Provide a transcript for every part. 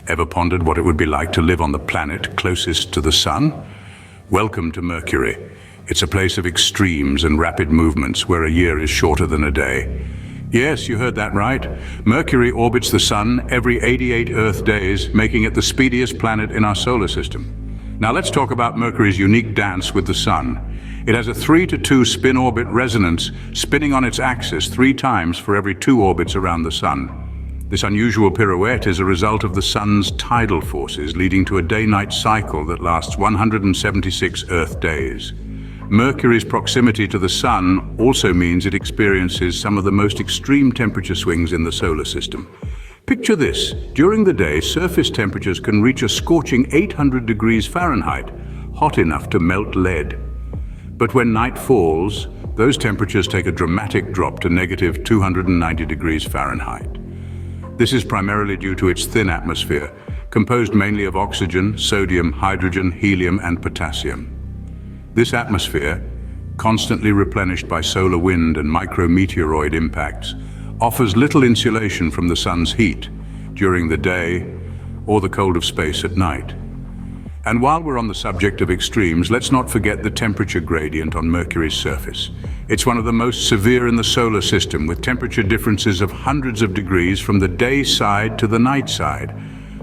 Ever pondered what it would be like to live on the planet closest to the sun? Welcome to Mercury. It's a place of extremes and rapid movements where a year is shorter than a day. Yes, you heard that right. Mercury orbits the sun every 88 Earth days, making it the speediest planet in our solar system. Now let's talk about Mercury's unique dance with the sun. It has a 3-to-2 spin-orbit resonance, spinning on its axis 3 times for every 2 orbits around the sun. This unusual pirouette is a result of the sun's tidal forces, leading to a day-night cycle that lasts 176 Earth days. Mercury's proximity to the sun also means it experiences some of the most extreme temperature swings in the solar system. Picture this: during the day, surface temperatures can reach a scorching 800 degrees Fahrenheit, hot enough to melt lead. But when night falls, those temperatures take a dramatic drop to negative 290 degrees Fahrenheit. This is primarily due to its thin atmosphere, composed mainly of oxygen, sodium, hydrogen, helium, and potassium. This atmosphere, constantly replenished by solar wind and micrometeoroid impacts, offers little insulation from the sun's heat during the day or the cold of space at night. And while we're on the subject of extremes, let's not forget the temperature gradient on Mercury's surface. It's one of the most severe in the solar system, with temperature differences of hundreds of degrees from the day side to the night side.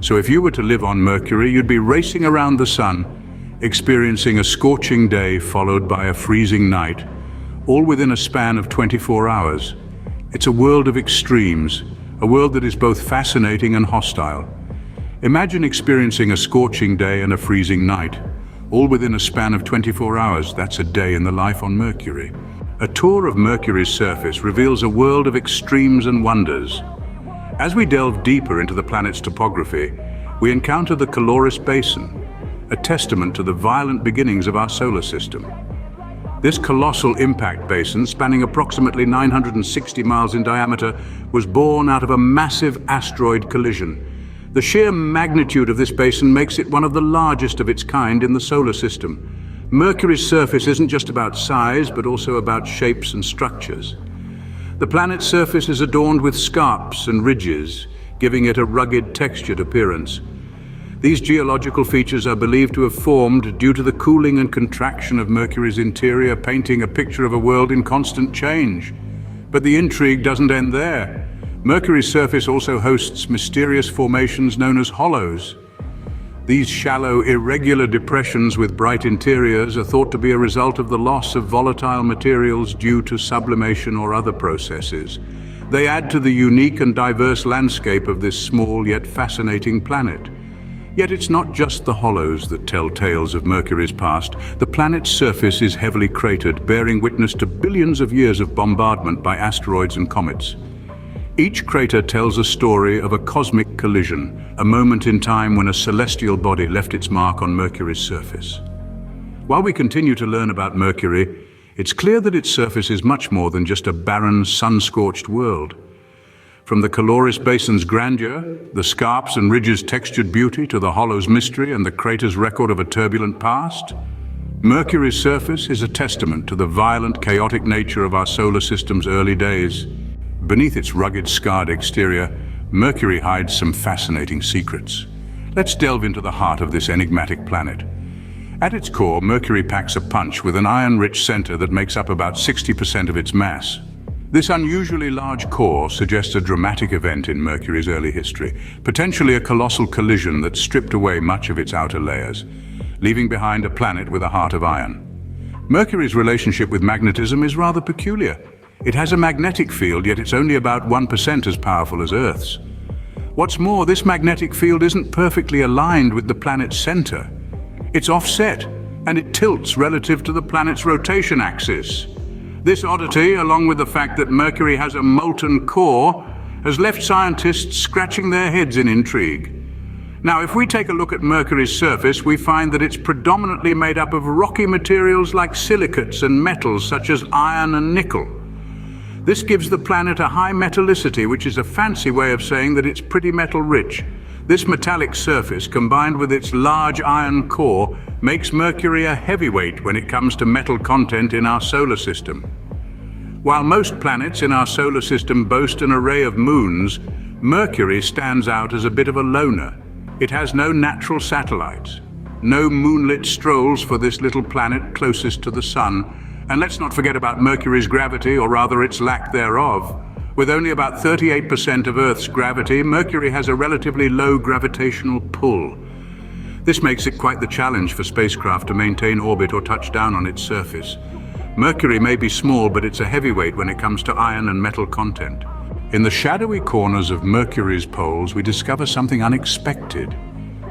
So if you were to live on Mercury, you'd be racing around the sun, experiencing a scorching day followed by a freezing night, all within a span of 24 hours. It's a world of extremes, a world that is both fascinating and hostile. Imagine experiencing a scorching day and a freezing night, all within a span of 24 hours. That's a day in the life on Mercury. A tour of Mercury's surface reveals a world of extremes and wonders. As we delve deeper into the planet's topography, we encounter the Caloris Basin, a testament to the violent beginnings of our solar system. This colossal impact basin, spanning approximately 960 miles in diameter, was born out of a massive asteroid collision. The sheer magnitude of this basin makes it one of the largest of its kind in the solar system. Mercury's surface isn't just about size, but also about shapes and structures. The planet's surface is adorned with scarps and ridges, giving it a rugged, textured appearance. These geological features are believed to have formed due to the cooling and contraction of Mercury's interior, painting a picture of a world in constant change. But the intrigue doesn't end there. Mercury's surface also hosts mysterious formations known as hollows. These shallow, irregular depressions with bright interiors are thought to be a result of the loss of volatile materials due to sublimation or other processes. They add to the unique and diverse landscape of this small yet fascinating planet. Yet it's not just the hollows that tell tales of Mercury's past. The planet's surface is heavily cratered, bearing witness to billions of years of bombardment by asteroids and comets. Each crater tells a story of a cosmic collision, a moment in time when a celestial body left its mark on Mercury's surface. While we continue to learn about Mercury, it's clear that its surface is much more than just a barren, sun-scorched world. From the Caloris Basin's grandeur, the scarps and ridges' textured beauty, to the hollows' mystery and the crater's record of a turbulent past, Mercury's surface is a testament to the violent, chaotic nature of our solar system's early days. Beneath its rugged, scarred exterior, Mercury hides some fascinating secrets. Let's delve into the heart of this enigmatic planet. At its core, Mercury packs a punch with an iron-rich center that makes up about 60% of its mass. This unusually large core suggests a dramatic event in Mercury's early history, potentially a colossal collision that stripped away much of its outer layers, leaving behind a planet with a heart of iron. Mercury's relationship with magnetism is rather peculiar. It has a magnetic field, yet it's only about 1% as powerful as Earth's. What's more, this magnetic field isn't perfectly aligned with the planet's center. It's offset, and it tilts relative to the planet's rotation axis. This oddity, along with the fact that Mercury has a molten core, has left scientists scratching their heads in intrigue. Now, if we take a look at Mercury's surface, we find that it's predominantly made up of rocky materials like silicates and metals such as iron and nickel. This gives the planet a high metallicity, which is a fancy way of saying that it's pretty metal-rich. This metallic surface, combined with its large iron core, makes Mercury a heavyweight when it comes to metal content in our solar system. While most planets in our solar system boast an array of moons, Mercury stands out as a bit of a loner. It has no natural satellites, no moonlit strolls for this little planet closest to the sun, and let's not forget about Mercury's gravity, or rather its lack thereof. With only about 38% of Earth's gravity, Mercury has a relatively low gravitational pull. This makes it quite the challenge for spacecraft to maintain orbit or touch down on its surface. Mercury may be small, but it's a heavyweight when it comes to iron and metal content. In the shadowy corners of Mercury's poles, we discover something unexpected.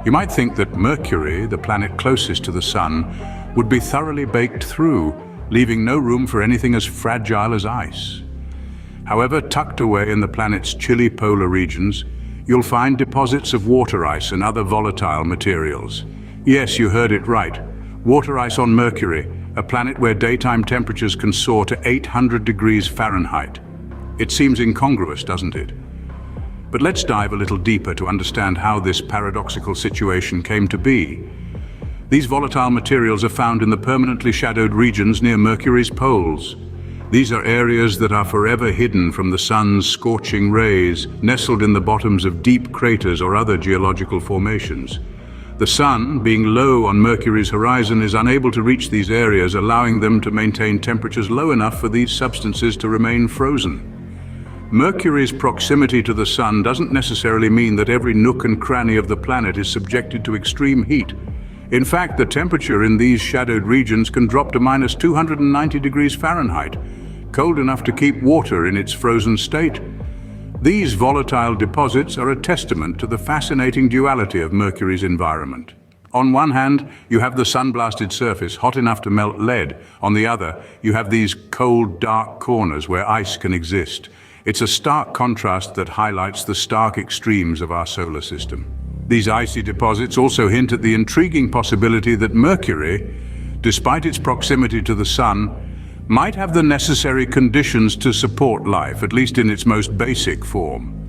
You might think that Mercury, the planet closest to the sun, would be thoroughly baked through, leaving no room for anything as fragile as ice. However, tucked away in the planet's chilly polar regions, you'll find deposits of water ice and other volatile materials. Yes, you heard it right. Water ice on Mercury, a planet where daytime temperatures can soar to 800 degrees Fahrenheit. It seems incongruous, doesn't it? But let's dive a little deeper to understand how this paradoxical situation came to be. These volatile materials are found in the permanently shadowed regions near Mercury's poles. These are areas that are forever hidden from the sun's scorching rays, nestled in the bottoms of deep craters or other geological formations. The sun, being low on Mercury's horizon, is unable to reach these areas, allowing them to maintain temperatures low enough for these substances to remain frozen. Mercury's proximity to the sun doesn't necessarily mean that every nook and cranny of the planet is subjected to extreme heat. In fact, the temperature in these shadowed regions can drop to minus 290 degrees Fahrenheit, cold enough to keep water in its frozen state. These volatile deposits are a testament to the fascinating duality of Mercury's environment. On one hand, you have the sun-blasted surface, hot enough to melt lead. On the other, you have these cold, dark corners where ice can exist. It's a stark contrast that highlights the stark extremes of our solar system. These icy deposits also hint at the intriguing possibility that Mercury, despite its proximity to the sun, might have the necessary conditions to support life, at least in its most basic form.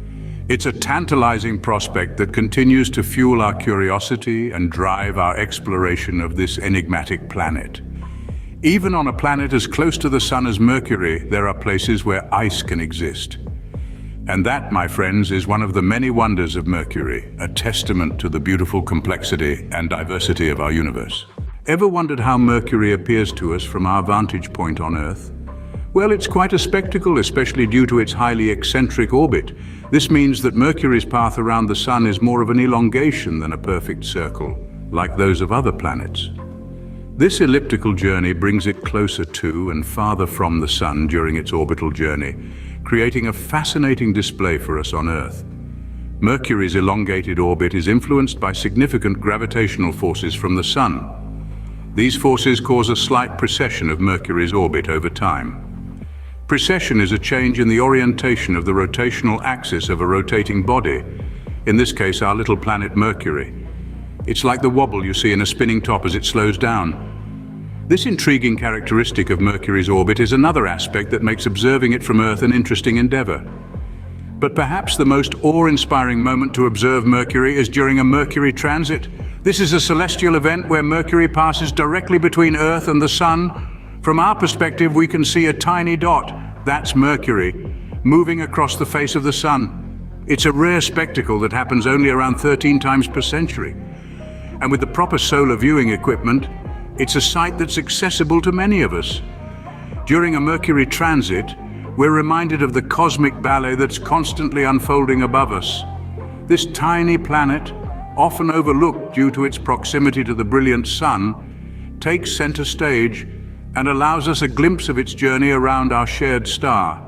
It's a tantalizing prospect that continues to fuel our curiosity and drive our exploration of this enigmatic planet. Even on a planet as close to the sun as Mercury, there are places where ice can exist. And that, my friends, is one of the many wonders of Mercury, a testament to the beautiful complexity and diversity of our universe. Ever wondered how Mercury appears to us from our vantage point on Earth? Well, it's quite a spectacle, especially due to its highly eccentric orbit. This means that Mercury's path around the sun is more of an elongation than a perfect circle, like those of other planets. This elliptical journey brings it closer to and farther from the sun during its orbital journey, creating a fascinating display for us on Earth. Mercury's elongated orbit is influenced by significant gravitational forces from the sun. These forces cause a slight precession of Mercury's orbit over time. Precession is a change in the orientation of the rotational axis of a rotating body, in this case our little planet Mercury. It's like the wobble you see in a spinning top as it slows down. This intriguing characteristic of Mercury's orbit is another aspect that makes observing it from Earth an interesting endeavor. But perhaps the most awe-inspiring moment to observe Mercury is during a Mercury transit. This is a celestial event where Mercury passes directly between Earth and the sun. From our perspective, we can see a tiny dot, that's Mercury, moving across the face of the sun. It's a rare spectacle that happens only around 13 times per century. And with the proper solar viewing equipment, it's a sight that's accessible to many of us. During a Mercury transit, we're reminded of the cosmic ballet that's constantly unfolding above us. This tiny planet, often overlooked due to its proximity to the brilliant sun, takes center stage and allows us a glimpse of its journey around our shared star.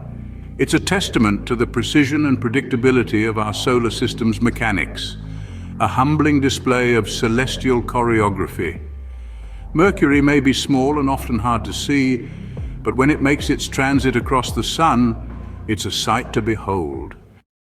It's a testament to the precision and predictability of our solar system's mechanics, a humbling display of celestial choreography. Mercury may be small and often hard to see, but when it makes its transit across the sun, it's a sight to behold.